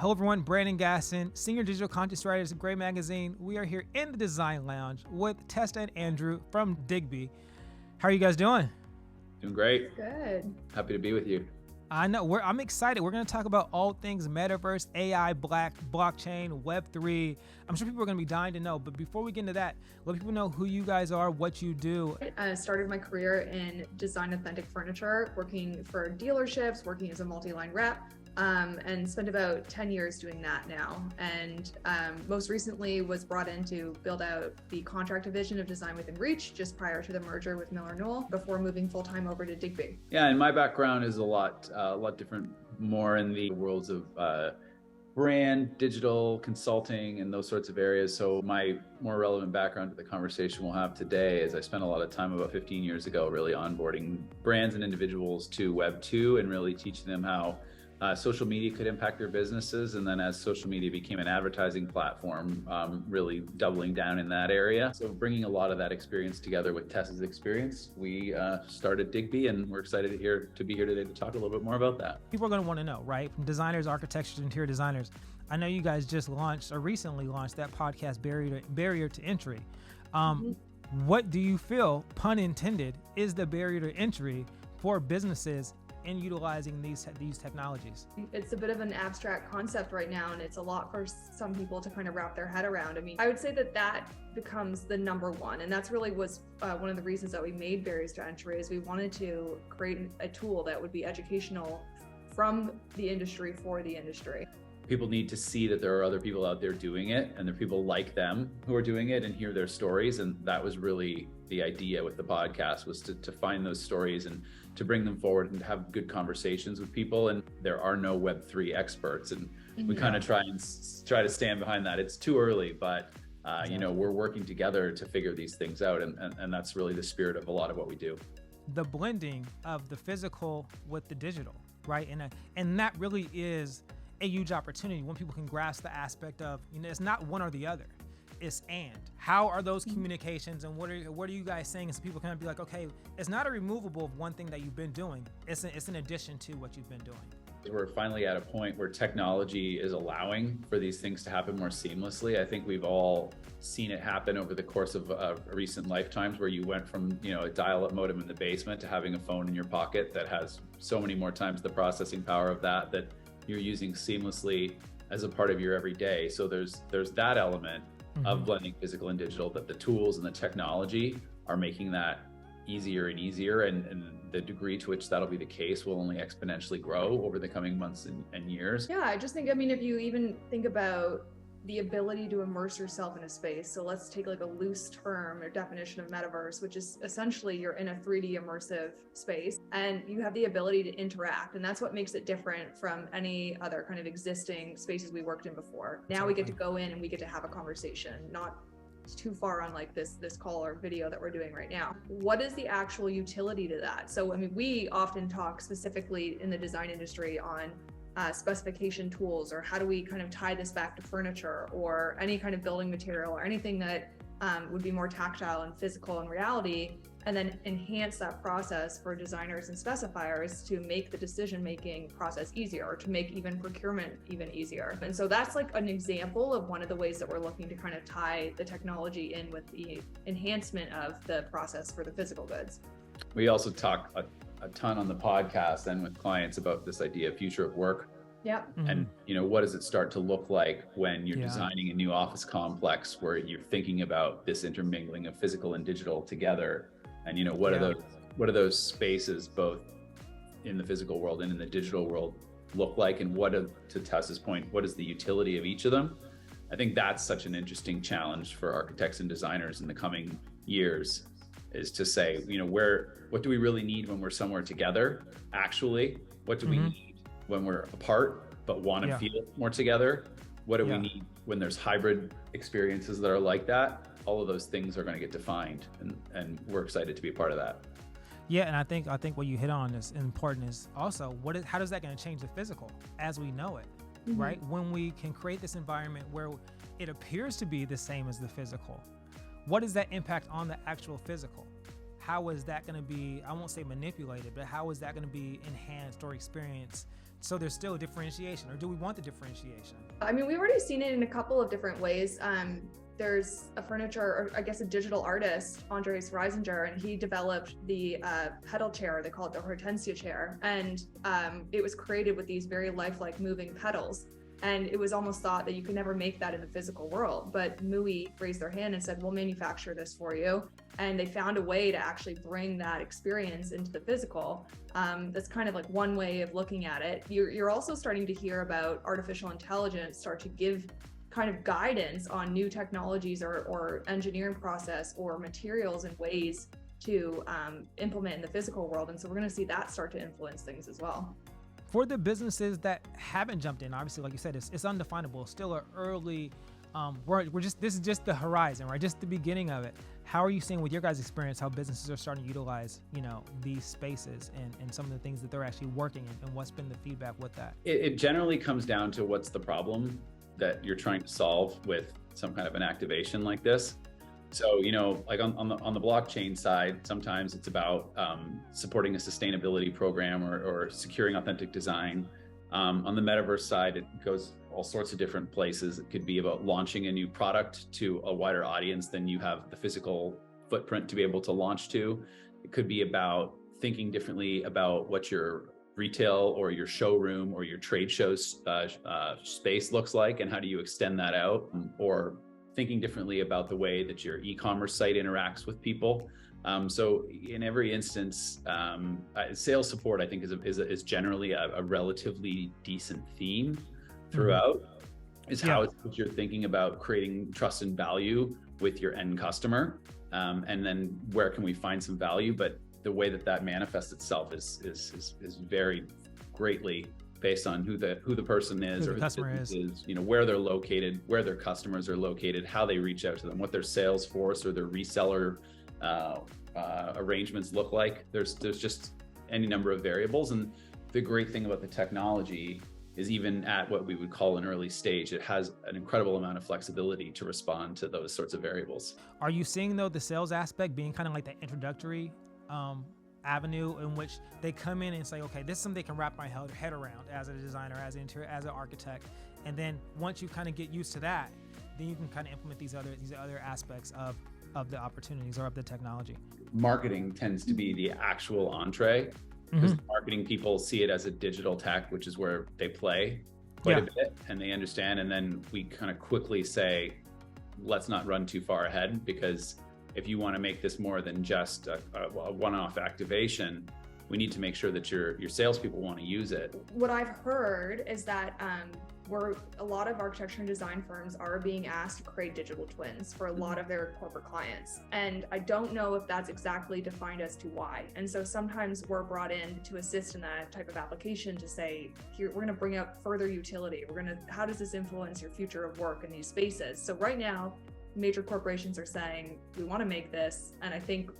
Hello everyone, Brandon Gaston, Senior Digital Content Writer at Gray Magazine. We are here in the Design Lounge with Tessa and Andrew from Digby. How are you guys doing? Doing great. Good. Happy to be with you. I know, I'm excited. We're going to talk about all things metaverse, AI, blockchain, Web3. I'm sure people are going to be dying to know, but before we get into that, let people know who you guys are, what you do. I started my career in design authentic furniture, working for dealerships, working as a multi-line rep. And spent about 10 years doing that now. And most recently was brought in to build out the contract division of Design Within Reach just prior to the merger with Miller Knoll before moving full-time over to Digby. Yeah, and my background is a lot different, more in the worlds of brand, digital, consulting, and those sorts of areas. So my more relevant background to the conversation we'll have today is I spent a lot of time about 15 years ago really onboarding brands and individuals to Web 2 and really teaching them how social media could impact their businesses. And then as social media became an advertising platform, really doubling down in that area. So bringing a lot of that experience together with Tessa's experience, we started Digby, and we're excited to be here today to talk a little bit more about that. People are going to want to know, right? From designers, architects, interior designers. I know you guys just recently launched that podcast, Barrier to Entry. What do you feel, pun intended, is the barrier to entry for businesses in utilizing these technologies? It's a bit of an abstract concept right now, and it's a lot for some people to kind of wrap their head around. I mean, I would say that becomes the number one, and that's really was one of the reasons that we made Barriers to Entry, is we wanted to create a tool that would be educational from the industry for the industry. People need to see that there are other people out there doing it, and there are people like them who are doing it, and hear their stories. And that was really the idea with the podcast, was to find those stories and to bring them forward and to have good conversations with people. And there are no Web3 experts, and we kind of try to stand behind that. It's too early, but we're working together to figure these things out, and that's really the spirit of a lot of what we do. The blending of the physical with the digital, right? And that really is a huge opportunity when people can grasp the aspect of, it's not one or the other, it's and. How are those communications, and what are you guys saying? So people can be like, okay, it's not a removable of one thing that you've been doing. It's an addition to what you've been doing. We're finally at a point where technology is allowing for these things to happen more seamlessly. I think we've all seen it happen over the course of recent lifetimes, where you went from a dial-up modem in the basement to having a phone in your pocket that has so many more times the processing power of that you're using seamlessly as a part of your everyday. So there's that element of blending physical and digital, that the tools and the technology are making that easier and easier, and the degree to which that'll be the case will only exponentially grow over the coming months and years. Yeah, I just think, if you even think about the ability to immerse yourself in a space. So let's take like a loose term or definition of metaverse, which is essentially you're in a 3D immersive space and you have the ability to interact. And that's what makes it different from any other kind of existing spaces we worked in before. Now we get to go in and we get to have a conversation, not too far on like this call or video that we're doing right now. What is the actual utility to that? So, we often talk specifically in the design industry on specification tools, or how do we kind of tie this back to furniture or any kind of building material or anything that would be more tactile and physical in reality, and then enhance that process for designers and specifiers to make the decision-making process easier, or to make even procurement even easier. And so that's like an example of one of the ways that we're looking to kind of tie the technology in with the enhancement of the process for the physical goods. We also talk a ton on the podcast and with clients about this idea of future of work. Yeah. And what does it start to look like when you're designing a new office complex where you're thinking about this intermingling of physical and digital together? And what are those spaces, both in the physical world and in the digital world, look like? And to Tessa's point, what is the utility of each of them? I think that's such an interesting challenge for architects and designers in the coming years, is to say, what do we really need when we're somewhere together? Actually, what do we need when we're apart but want to feel more together? What do we need when there's hybrid experiences that are like that? All of those things are going to get defined, and we're excited to be a part of that. Yeah, and I think what you hit on is important, is also how does that going to change the physical as we know it, right? When we can create this environment where it appears to be the same as the physical, what is that impact on the actual physical? How is that going to be, I won't say manipulated, but how is that going to be enhanced or experienced so there's still differentiation, or do we want the differentiation? I mean, we've already seen it in a couple of different ways. There's a furniture, or I guess a digital artist, Andres Reisinger, and he developed the pedal chair. They call it the Hortensia chair. And it was created with these very lifelike moving pedals. And it was almost thought that you could never make that in the physical world. But MUI raised their hand and said, we'll manufacture this for you. And they found a way to actually bring that experience into the physical. That's kind of like one way of looking at it. You're also starting to hear about artificial intelligence start to give kind of guidance on new technologies or engineering process or materials and ways to implement in the physical world. And so we're going to see that start to influence things as well. For the businesses that haven't jumped in, obviously, like you said, it's undefinable. It's still an early, this is just the horizon, right? Just the beginning of it. How are you seeing with your guys' experience how businesses are starting to utilize, these spaces and some of the things that they're actually working in, and what's been the feedback with that? It generally comes down to what's the problem that you're trying to solve with some kind of an activation like this. So, like on the blockchain side, sometimes it's about supporting a sustainability program or securing authentic design. On the metaverse side, it goes all sorts of different places. It could be about launching a new product to a wider audience than you have the physical footprint to be able to launch to. It could be about thinking differently about what your retail or your showroom or your trade show space looks like, and how do you extend that out, or thinking differently about the way that your e-commerce site interacts with people. So in every instance, sales support, I think, is generally a relatively decent theme throughout. Is how you're thinking about creating trust and value with your end customer, and then where can we find some value. But the way that manifests itself is very greatly based on who the person is, or who the customer is, where they're located, where their customers are located, how they reach out to them, what their sales force or their reseller arrangements look like. There's just any number of variables. And the great thing about the technology is, even at what we would call an early stage, it has an incredible amount of flexibility to respond to those sorts of variables. Are you seeing, though, the sales aspect being kind of like the introductory avenue in which they come in and say, okay, this is something they can wrap my head around as a designer, as an interior, as an architect, and then once you kind of get used to that, then you can kind of implement these other aspects of the opportunities or of the technology? Marketing tends to be the actual entree, because marketing people see it as a digital tech, which is where they play quite a bit and they understand. And then we kind of quickly say, let's not run too far ahead, because if you want to make this more than just a one-off activation, we need to make sure that your salespeople want to use it. What I've heard is that where a lot of architecture and design firms are being asked to create digital twins for a lot of their corporate clients. And I don't know if that's exactly defined as to why. And so sometimes we're brought in to assist in that type of application to say, here, we're going to bring up further utility. How does this influence your future of work in these spaces? So right now, major corporations are saying, we want to make this. And I think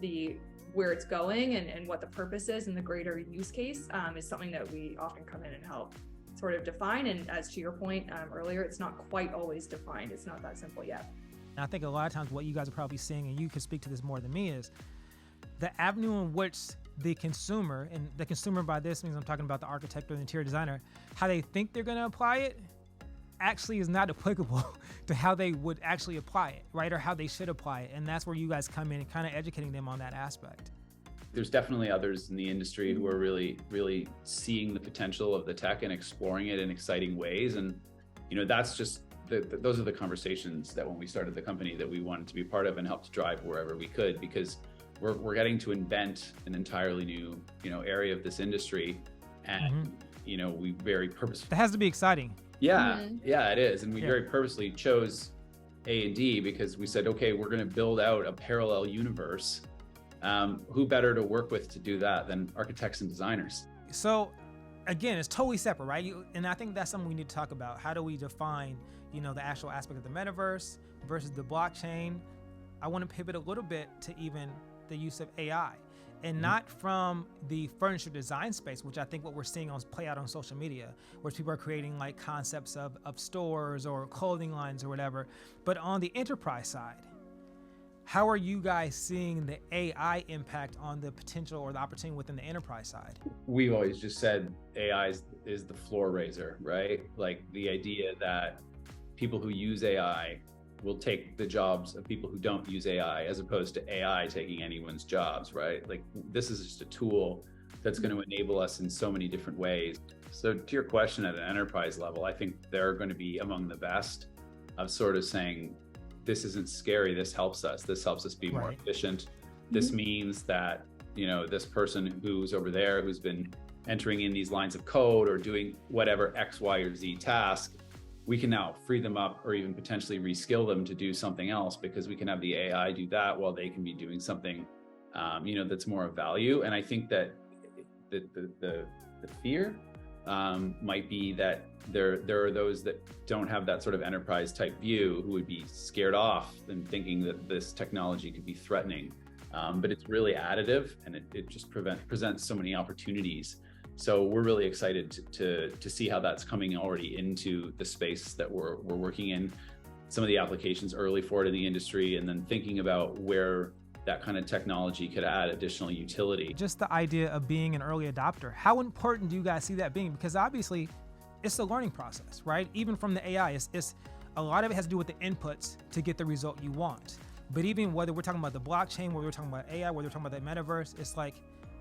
where it's going and what the purpose is and the greater use case is something that we often come in and help sort of define. And as to your point earlier, it's not quite always defined. It's not that simple yet. And I think a lot of times what you guys are probably seeing, and you can speak to this more than me, is the avenue in which the consumer, and the consumer by this means I'm talking about the architect or the interior designer, how they think they're going to apply it actually is not applicable to how they would actually apply it, right? Or how they should apply it. And that's where you guys come in and kind of educating them on that aspect. There's definitely others in the industry who are really, really seeing the potential of the tech and exploring it in exciting ways. And, that's just, those are the conversations that when we started the company that we wanted to be part of and help to drive wherever we could, because we're getting to invent an entirely new, area of this industry. And, we very purposefully. That has to be exciting. Yeah, it is. And we very purposely chose A&D because we said, okay, we're going to build out a parallel universe. Who better to work with to do that than architects and designers? So again, it's totally separate, right? And I think that's something we need to talk about. How do we define, the actual aspect of the metaverse versus the blockchain? I want to pivot a little bit to even the use of AI, and not from the furniture design space, which I think what we're seeing play out on social media, where people are creating like concepts of stores or clothing lines or whatever, but on the enterprise side. How are you guys seeing the AI impact on the potential or the opportunity within the enterprise side? We've always just said AI is the floor raiser, right? Like the idea that people who use AI will take the jobs of people who don't use AI, as opposed to AI taking anyone's jobs, right? Like this is just a tool that's going to enable us in so many different ways. So to your question, at an enterprise level, I think they're going to be among the best of sort of saying, this isn't scary, this helps us be more efficient. This means that, you know, this person who's over there, who's been entering in these lines of code or doing whatever X, Y, or Z task, we can now free them up or even potentially reskill them to do something else, because we can have the AI do that while they can be doing something, you know, that's more of value. And I think that the fear might be that there are those that don't have that sort of enterprise type view who would be scared off and thinking that this technology could be threatening. But it's really additive, and it just presents so many opportunities. So we're really excited to see how that's coming already into the space that we're working in, some of the applications early for it in the industry, and then thinking about where that kind of technology could add additional utility. Just the idea of being an early adopter. How important do you guys see that being? Because obviously it's a learning process, right? Even from the AI, it's a lot of it has to do with the inputs to get the result you want. But even whether we're talking about the blockchain, whether we're talking about AI, whether we're talking about the metaverse, it's like,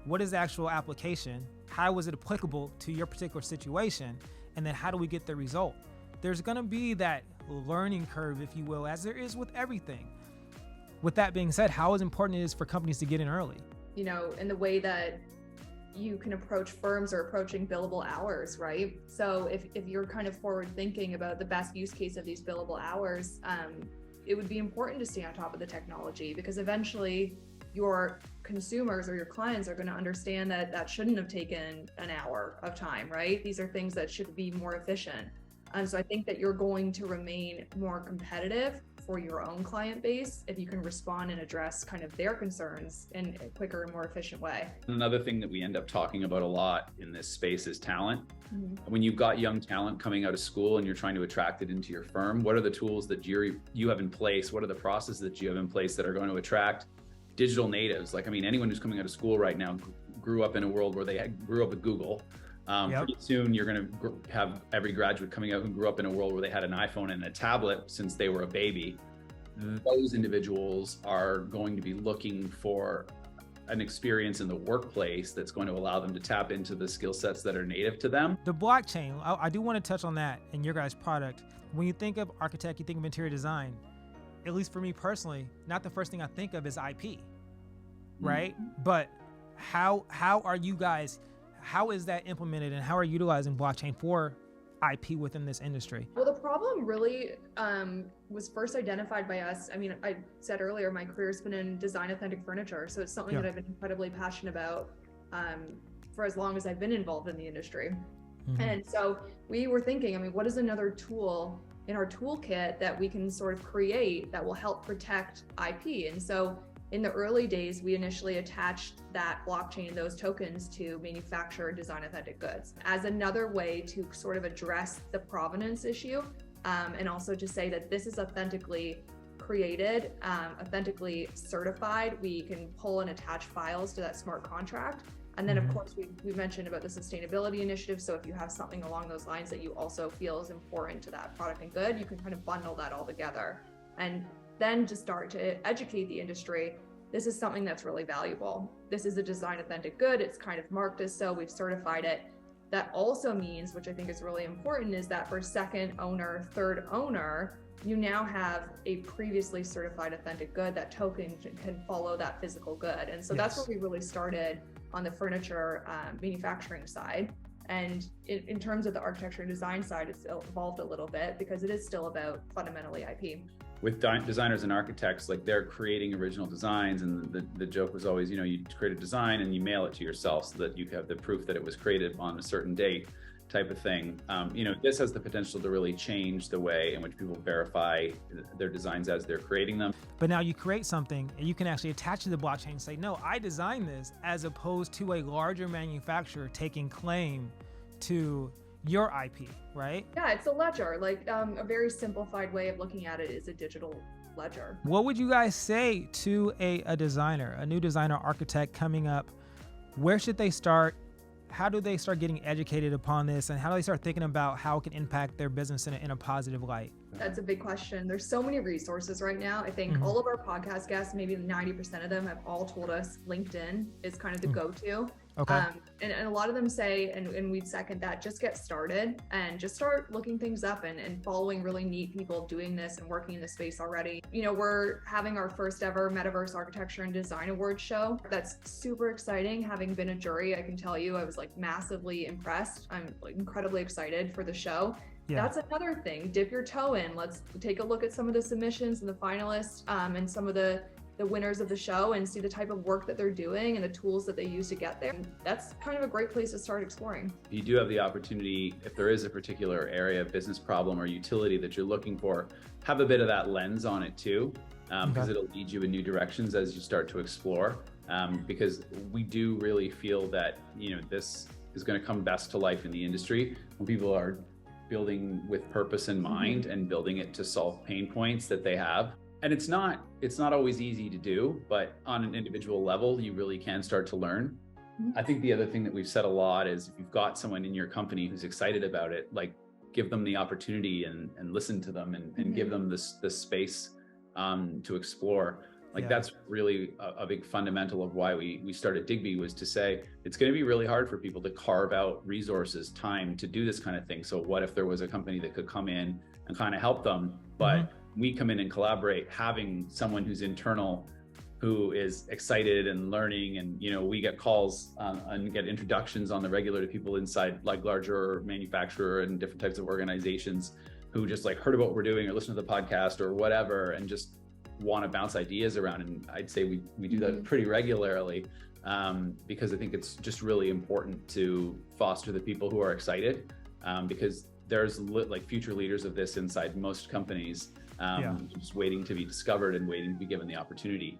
what is the actual application? How is it applicable to your particular situation? And then how do we get the result? There's gonna be that learning curve, if you will, as there is with everything. With that being said, how important it is for companies to get in early? You know, in the way that you can approach firms or approaching billable hours, right? So if you're kind of forward thinking about the best use case of these billable hours, it would be important to stay on top of the technology, because eventually your consumers or your clients are going to understand that that shouldn't have taken an hour of time, right? These are things that should be more efficient. So I think that you're going to remain more competitive for your own client base if you can respond and address kind of their concerns in a quicker and more efficient way. Another thing that we end up talking about a lot in this space is talent. When you've got young talent coming out of school and you're trying to attract it into your firm, what are the tools that you have in place? What are the processes that you have in place that are going to attract digital natives? Like, I mean, anyone who's coming out of school right now grew up in a world where they grew up with Google. Pretty soon you're going to have every graduate coming out who grew up in a world where they had an iPhone and a tablet since they were a baby. Those individuals are going to be looking for an experience in the workplace that's going to allow them to tap into the skill sets that are native to them. The blockchain, I do want to touch on that in your guys' product. When you think of architect, you think of interior design. At least for me personally, not the first thing I think of is IP, right? But how are you guys, how is that implemented, and how are you utilizing blockchain for IP within this industry? Well, the problem really was first identified by us. I mean, I said earlier, my career's been in design authentic furniture. So it's something that I've been incredibly passionate about for as long as I've been involved in the industry. And so we were thinking, I mean, what is another tool in our toolkit that we can sort of create that will help protect IP? And so in the early days, we initially attached that blockchain, those tokens, to manufacture design authentic goods as another way to sort of address the provenance issue, and also to say that this is authentically created, authentically certified. We can pull and attach files to that smart contract. And then, of course, we mentioned about the sustainability initiative. So if you have something along those lines that you also feel is important to that product and good, you can kind of bundle that all together. And then to start to educate the industry, this is something that's really valuable. This is a design authentic good. It's kind of marked as so, we've certified it. That also means, which I think is really important, is that for second owner, third owner, you now have a previously certified authentic good. That token can follow that physical good. And so that's where we really started on the furniture manufacturing side. And in terms of the architecture and design side, it's evolved a little bit because it is still about fundamentally IP. With designers and architects, like they're creating original designs, and the joke was always, you know, you create a design and you mail it to yourself so that you have the proof that it was created on a certain date, type of thing. You know, this has the potential to really change the way in which people verify their designs as they're creating them. But now you create something and you can actually attach to the blockchain and say, no, I designed this, as opposed to a larger manufacturer taking claim to your IP, right? Yeah, it's a ledger. Like a very simplified way of looking at it is a digital ledger. What would you guys say to a designer, a new designer architect coming up? Where should they start? How do they start getting educated upon this, and how do they start thinking about how it can impact their business in a positive light? That's a big question. There's so many resources right now. I think all of our podcast guests, maybe 90% of them, have all told us LinkedIn is kind of the go-to. Okay. And a lot of them say, and we'd second that, just get started and just start looking things up and following really neat people doing this and working in the space already. You know, we're having our first ever Metaverse Architecture and Design Awards show. That's super exciting. Having been a jury, I can tell you, I was like massively impressed. I'm like incredibly excited for the show. Yeah. That's another thing. Dip your toe in. Let's take a look at some of the submissions and the finalists and some of the winners of the show and see the type of work that they're doing and the tools that they use to get there. And that's kind of a great place to start exploring. You do have the opportunity, if there is a particular area of business problem or utility that you're looking for, have a bit of that lens on it too, because it'll lead you in new directions as you start to explore. Because we do really feel that, you know, this is going to come best to life in the industry when people are building with purpose in mind and building it to solve pain points that they have. And it's not always easy to do, but on an individual level, you really can start to learn. I think the other thing that we've said a lot is if you've got someone in your company who's excited about it, like give them the opportunity and listen to them and give them this space to explore. Like that's really a big fundamental of why we started Digby, was to say it's going to be really hard for people to carve out resources, time to do this kind of thing. So what if there was a company that could come in and kind of help them, but we come in and collaborate, having someone who's internal, who is excited and learning, and, you know, we get calls and get introductions on the regular to people inside like larger manufacturer and different types of organizations who just like heard about what we're doing or listen to the podcast or whatever and just want to bounce ideas around. And I'd say we do that pretty regularly because I think it's just really important to foster the people who are excited because there's like future leaders of this inside most companies just waiting to be discovered and waiting to be given the opportunity.